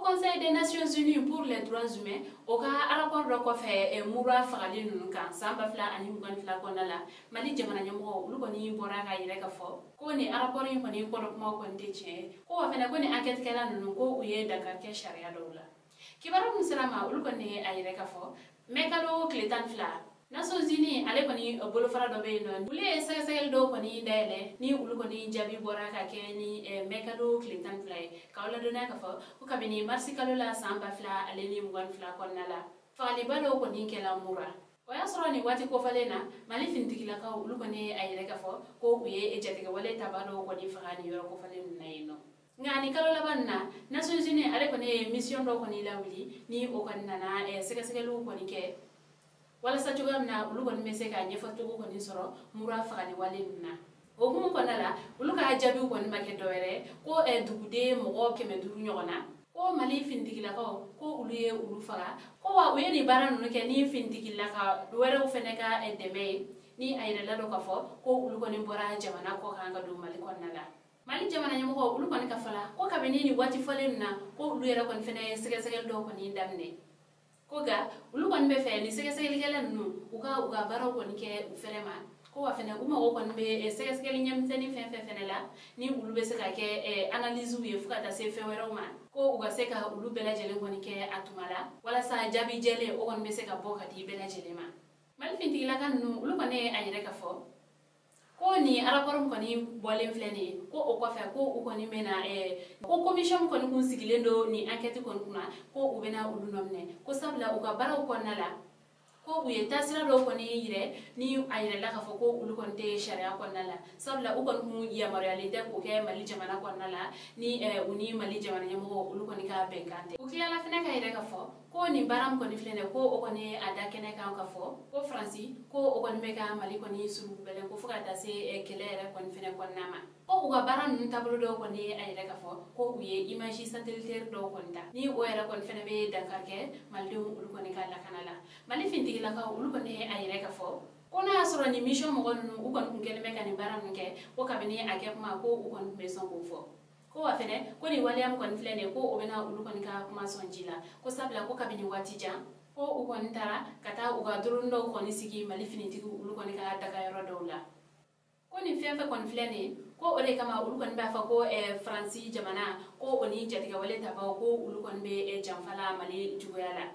Conseil des Nations Unies pour les droits humains o ka rapport do ko fe mura fagali nunu kan samba fla ani mugan fla ko nala mali jamana nyamo ulu ko ni bora ka yire ka fo ko ni rapport yi ko ni ko do mo ko ndece ko wa fena ko ni enquête kala nunu ko uye Dakar ke sharia do la kibara musalama ulu ko ni ayire ka fo mekalo kletan fla Nations Unies ale ko ni bolo fara do be non ule sagasel do ko ni dele ni ulu ko ni jabi bora ka ke ni mekalo kletan fla ka wala do na ka fo ko kabini marsi kalo la samba fla ale ni mugan fla ko nala fali balo ko ni kela mura o ya soro ni wati ko falena mali fintikila ka ulu ko ni ayire ka fo ko uye e jatike wala tabalo ko ni fagani yoro ko falena nayino ngani kalo labanna Nations Unies ale ko ni mission do ko ni lawli ni o ko nana sagaselu ko ni ke wala sa juga na ulu kon mese ka nyefa to ko ni soro mura fagali wale na o kuma ko nala ulu ka jabi ko ni make doere ko dugude mo ko keme duru nyogona ko mali findigila ko ulu ye ulu faga ko wa we ni baranu ke ni findigila ka doere o feneka deme ni ayre la do ka fo ko ulu ko ni bora jamana ko kanga do mali ko nala mali jamana nyamo ko ulu ko ni ka fala ko ka benini wati fale na ko ulu yera kon fene sege sege do ko ni damne koga ulu kon be fe ni sege sege gela nu uga baro kon ke uferema ko wa fene uma ko kon be sege sege nyam tani fe fene la ni ulu be seka ke analyse wu fuka ta se fe wero ma ko uga seka ulu bela jele kon ke atumala wala sa jabi jele o kon be seka boka di bela jele ma mal finti la kan nu ulu kon e ayre ka fo ko ni araporum ko ni bolen fleni ko o ko fe ko ko ni mena ko commission ko ni sigilendo ni enquête ko kuna ko ubena ulu nomne ko sabla o ka baraw ko nala ko uye tasira do ko ni yire ni ayre la ka fo ko ulu kon te sharia ko nala sabla o kon mu ya moralité ko ke mali jamana ko nala ni uni mali jamana nyamo ulu ko ni ka benkante ko kila la fene ka yire ka fo ko ni baram ko ni flene ko o ko ni ada kene ka fo ko franci ko o ko ni meka mali ko ni suru bele ko fuka ta se kelere ko ni fene ko nama ko uga baram nun tablo do ko ni ayre ka fo ko uye image satellitaire do ko nda ni o era ko ni fene be Dakar ke malde ulu ko ni ka la kanala mali finti la ka ulu ko ni ayre ka fo ko na soro ni mission mo gonu u ko ngel meka ni baram ke ko kabini ake kuma ko u ko be son ko fo ko wa fene ko ni waliam ko ni flene ko o bena ulu ko ni ka kuma son jila ko sabla ko kabini watija ko u ko ntara kata u ga durundo ko ni sigi mali finiti ulu ko ni ka daga yoro dawla ko ni fefe ko ni flene ko ole kama ulu ko ni ba fa ko franci jamana ko oni jatiga wale taba ko ulu ko ni be jamfala mali jugoyala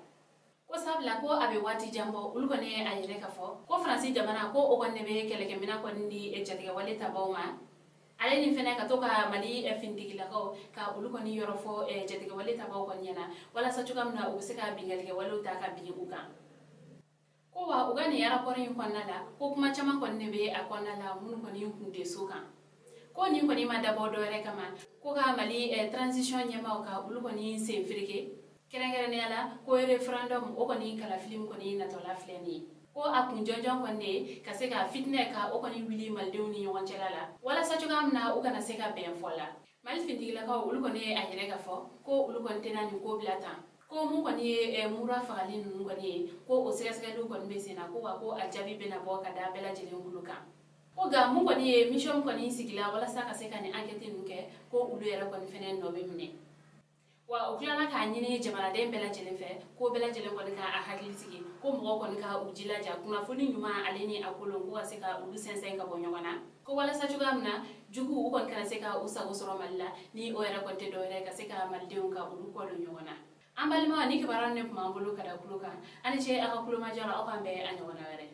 ko sabla ko abe wati jambo ulu ko ni ayire ka fo ko franci jamana ko o ko ne be keleke mina ko ndi jatiga wale taba ma ale ni fene ka to ka mali findigila ko ka ulu ko ni yoro fo jatiga wale taba ko nyana wala sa chuka mna u se ka bingalge wala ta ka bi uga ko wa uga ni yara ko rin ko nala ko kuma chama ko ne be akonala mun ko ni kunde soka ko ni ko ni ma dabo do re kama ko ka mali transition nyama ka ulu ko ni se frike kera ne ala ko referendum o ko ni kala film ko ni na to la fleni ko akun jonjon ko ne ka se ka fitne ka o ko ni wili malde ni yon chelala wala sa chuka amna o kana se ka ben fola mal findigila ka ulu ko ne ayire ka fo ko ulu ko tenani ko blata ko mu ko ni mura fagali nun ko ni ko o se ka do ko be sena ko wa ko aljabi bena bo ka da bela jele nguluka ko ga mu ko ni mission ko ni sigila wala sa ka se ka ni enquête nuke ko ulu yera ko ni fenen no be mine wa o klana ka nyini jamana den bela jele fe ko bela jele ko ka a hakili sigi ko mo ko ka ujila ja kuna funi nyuma aleni akolo ko se ka ulu sensen ka bonyona ko wala sa juga amna jugu ko kana se ka usa usoro malla ni o era ko te do re ka se ka malde ka ulu ko do nyona ambalima ni ke baran ne ma bulu kada kuluka ani che aka kuluma jara o kambe anyona were